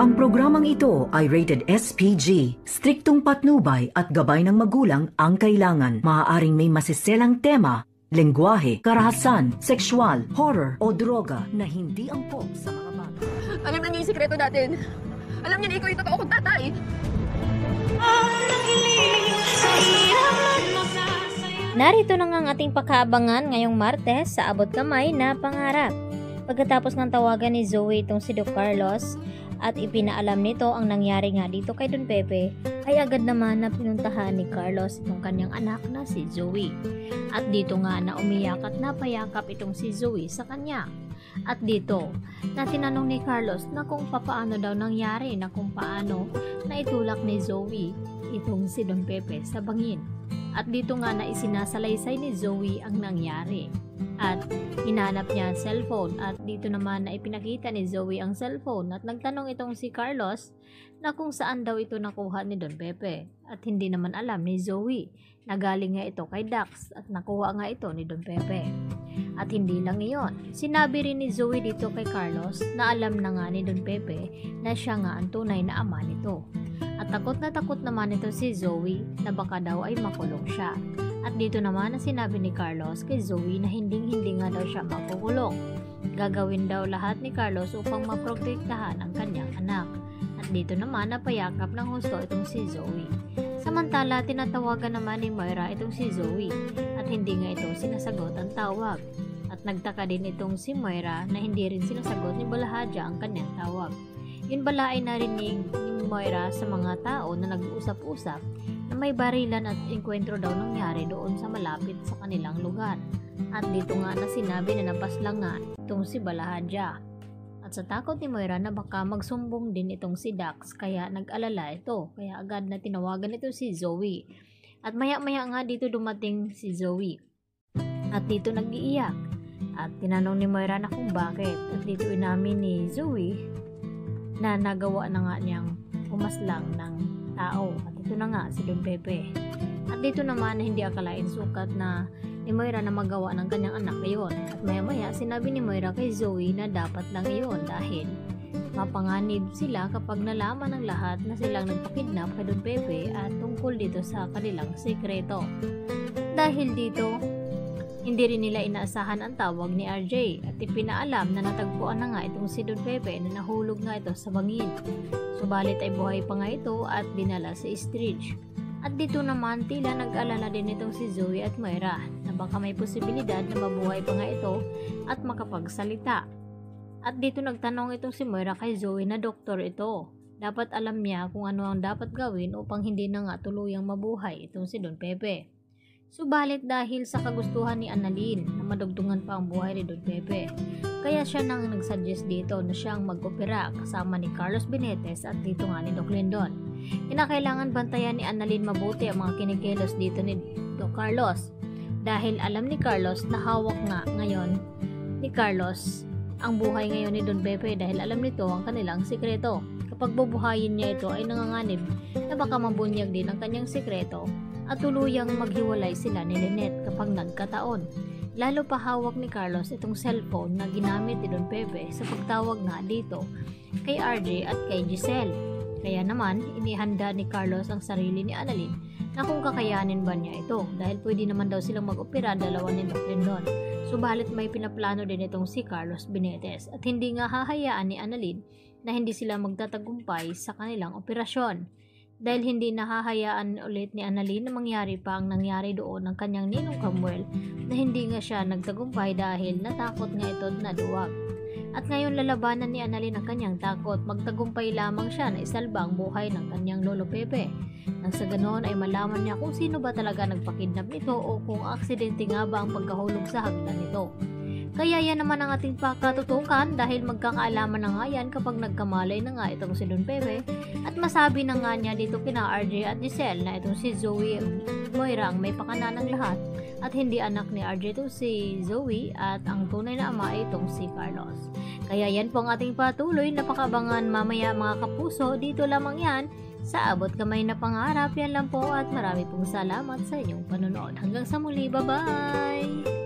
Ang programang ito ay rated SPG. Striktong patnubay at gabay ng magulang ang kailangan. Maaaring may masiselang tema, lengguwahe, karahasan, sexual, horror o droga na hindi angkop sa mga bata. Alam na niyo yung sikreto natin. Alam niyo na ikaw yung totoo kong tatay. Narito na nga ang ating pakaabangan ngayong Martes sa Abot Kamay na Pangarap. Pagkatapos ng tawagan ni Zoe itong si Doc Carlos at ipinaalam nito ang nangyari nga dito kay Don Pepe, ay agad naman na pinuntahan ni Carlos itong kanyang anak na si Zoe. At dito nga na umiyak at napayakap itong si Zoe sa kanya. At dito na tinanong ni Carlos na kung papaano daw nangyari, na kung paano na itulak ni Zoe itong si Don Pepe sa bangin. At dito nga na isinasalaysay ni Zoe ang nangyari. At hinanap niya ang cellphone at dito naman na ipinakita ni Zoe ang cellphone at nagtanong itong si Carlos na kung saan daw ito nakuha ni Don Pepe. At hindi naman alam ni Zoe na galing nga ito kay Dax at nakuha nga ito ni Don Pepe. At hindi lang iyon, sinabi rin ni Zoe dito kay Carlos na alam na nga ni Don Pepe na siya nga ang tunay na ama nito. At takot na takot naman ito si Zoe na baka daw ay makulong siya. At dito naman na sinabi ni Carlos kay Zoe na hindi nga daw siya makukulong. Gagawin daw lahat ni Carlos upang maprotektahan ang kanyang anak. At dito naman napayakap ng husto itong si Zoe. Samantala tinatawagan naman ni Moira itong si Zoe at hindi nga ito sinasagot ang tawag. At nagtaka din itong si Moira na hindi rin sinasagot ni Balahadja ang kanyang tawag. Yun bala ay narinig ni Moira sa mga tao na nag-uusap-usap na may barilan at enkwentro daw nangyari doon sa malapit sa kanilang lugar. At dito nga na sinabi na napaslangan itong si Balahadja. At sa takot ni Moira na baka magsumbong din itong si Dax kaya nag-alala ito. Kaya agad na tinawagan ito si Zoe. At maya-maya nga dito dumating si Zoe. At dito nag-iiyak. At tinanong ni Moira na kung bakit. At dito inamin ni Zoe na nagawa na nga niyang pumaslang ng tao. At ito na nga si Don Pepe. At dito naman na hindi akalain sukat na ni Moira na magawa ng kanyang anak iyon. At maya-maya sinabi ni Moira kay Zoe na dapat lang iyon dahil mapanganib sila kapag nalaman ng lahat na silang nagpakidnap kay Don Pepe at tungkol dito sa kanilang sekreto. Dahil dito, hindi rin nila inaasahan ang tawag ni RJ at ipinaalam na natagpuan na nga itong si Don Pepe na nahulog nga ito sa bangin. Subalit ay buhay pa nga ito at dinala sa Stridge. At dito naman tila nag-alala din itong si Zoe at Moira na baka may posibilidad na mabuhay pa nga ito at makapagsalita. At dito nagtanong itong si Moira kay Zoe na doktor ito. Dapat alam niya kung ano ang dapat gawin upang hindi na nga tuluyang mabuhay itong si Don Pepe. Subalit dahil sa kagustuhan ni Annalyn na madugtungan pa ang buhay ni Don Pepe, kaya siya nang nagsuggest dito na siyang mag-opera kasama ni Carlos Benetes at dito nga ni Doc Lindon. Kinakailangan bantayan ni Annalyn mabuti ang mga kinikilos dito ni Doc Carlos dahil alam ni Carlos na hawak nga ngayon ni Carlos ang buhay ngayon ni Don Pepe dahil alam nito ang kanilang sikreto. Kapag bubuhayin niya ito ay nanganganib na baka mabunyag din ang kanyang sikreto at tuluyang maghiwalay sila ni Lynette kapag nagkataon. Lalo pa hawak ni Carlos itong cellphone na ginamit ni Don Pepe sa pagtawag nga dito kay RJ at kay Giselle. Kaya naman, inihanda ni Carlos ang sarili ni Annalyn na kung kakayanin ba niya ito dahil pwede naman daw silang mag-opera dalawa ni Doc Lindon. Subalit may pinaplano din itong si Carlos Benetes at hindi nga hahayaan ni Annalyn na hindi sila magtatagumpay sa kanilang operasyon. Dahil hindi nahahayaan ulit ni Annalyn na mangyari pa ang nangyari doon ng kanyang ninong Samuel na hindi nga siya nagtagumpay dahil natakot nga ito na duwag. At ngayon lalabanan ni Annalyn ang kanyang takot, magtagumpay lamang siya na isalba ang buhay ng kanyang lolo Pepe. Nang sa ganoon ay malaman niya kung sino ba talaga nagpakidnap nito o kung aksidente nga ba ang pagkahulog sa hagdan nito. Kaya yan naman ang ating pakatutukan dahil magkakaalaman na nga yan kapag nagkamalay na nga itong si Don Pepe at masabi na nga niya dito kina RJ at Giselle na itong si Zoe Moira ang may pakana ng lahat at hindi anak ni RJ ito si Zoe at ang tunay na ama ay itong si Carlos. Kaya yan po ang ating patuloy na pakabangan mamaya mga kapuso, dito lamang yan sa Abot Kamay na Pangarap. Yan lang po at marami pong salamat sa inyong panonood. Hanggang sa muli, bye-bye!